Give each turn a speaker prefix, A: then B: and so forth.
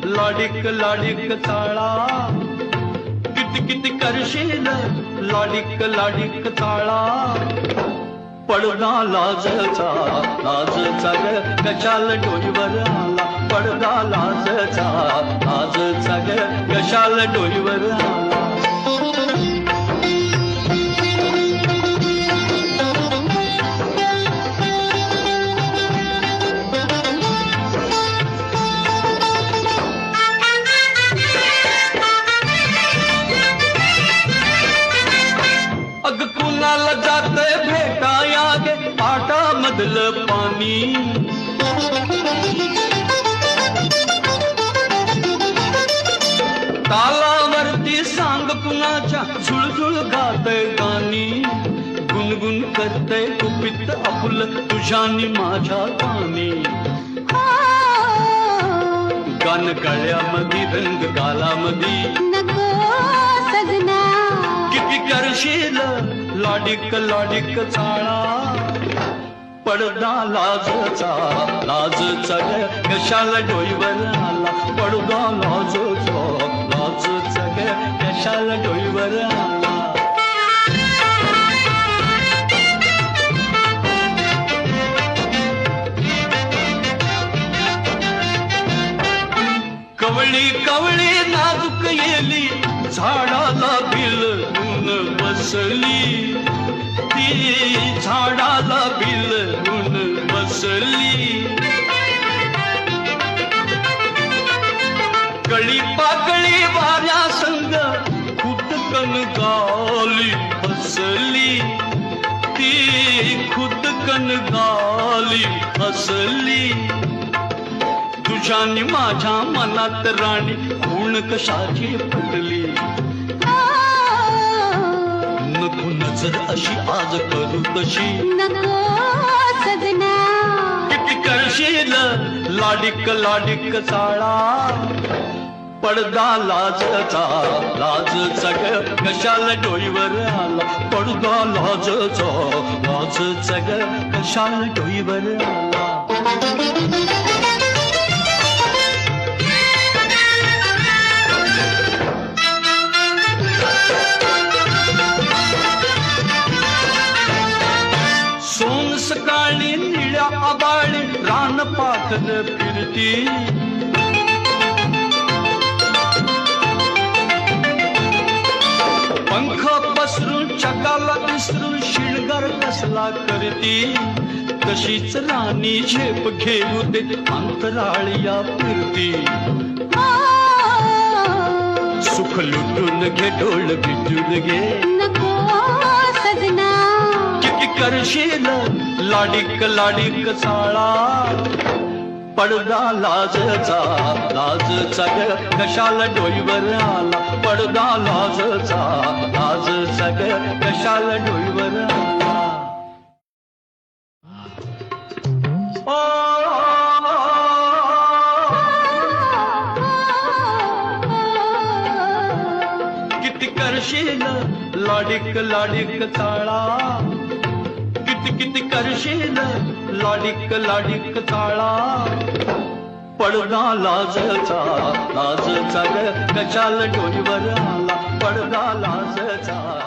A: लाडिक लाडिक चाळा किती किती करशील लाडिक लाडिक चाळा पडदा लाजचा लाजचा ग कशाल डोईवर आला पडदा लाजचा लाजचा ग कशाल डोईवर आला कुणाला जातंय भेटाया गे पाटामधलं पाणी तालावरती सांग कुणाच्या झुळझुळ गातय गाणी गुणगुण करतय कुपित आपुल तुझ्यानी माझ्या गाणी गान गळ्यामध्ये रंग गालामध्ये
B: नको सजना
A: किती करशील लाडिक लाडिक चाळा पडदा लाजचा लाजचा ग कशाला डोईवर आला पडदा लाजचा लाजचा ग कशाला डोईवर आला कवळी कवळी नाजूक येली झाडाला भिलून बसली ती झाडाला भिलून बसली कळी पाकळी वाऱ्या संग खुदकन गाली हसली ती खुदकन गाली हसली तुझ्यानी माझ्या मनात राणी खूण कशाची फुटली नको नजर अशी आज करू कशी
B: नको सजना
A: किती करशील लाडिक लाडिक चाळा पडदा लाजचा लाजचा ग कशाला डोईवर आला पडदा लाजचा लाजचा ग कशाला डोईवर आला सोन सकाळी निळ्या आबाळी रान पाखर फिरती पंख पसरून चकाला विसरून शिणगार कसला करती तशीच राणी झेप घेऊ दे अंतराळिया फिरती सुख लुटून घे डोळ भिजून घे
B: नको सजना
A: किती करशील लाडिक लाडिक चाळा पडदा लाजचा लाजचा ग कशाला डोईवर आला पडदा लाजचा लाजचा ग कशाला डोईवर आला किती करशील लाडिक लाडिक चाळा किती किती करशील लाडिक लाडिक चाळा पडदा लाजचा लाजचा ग कशाला डोईवर आला पडदा लाजचा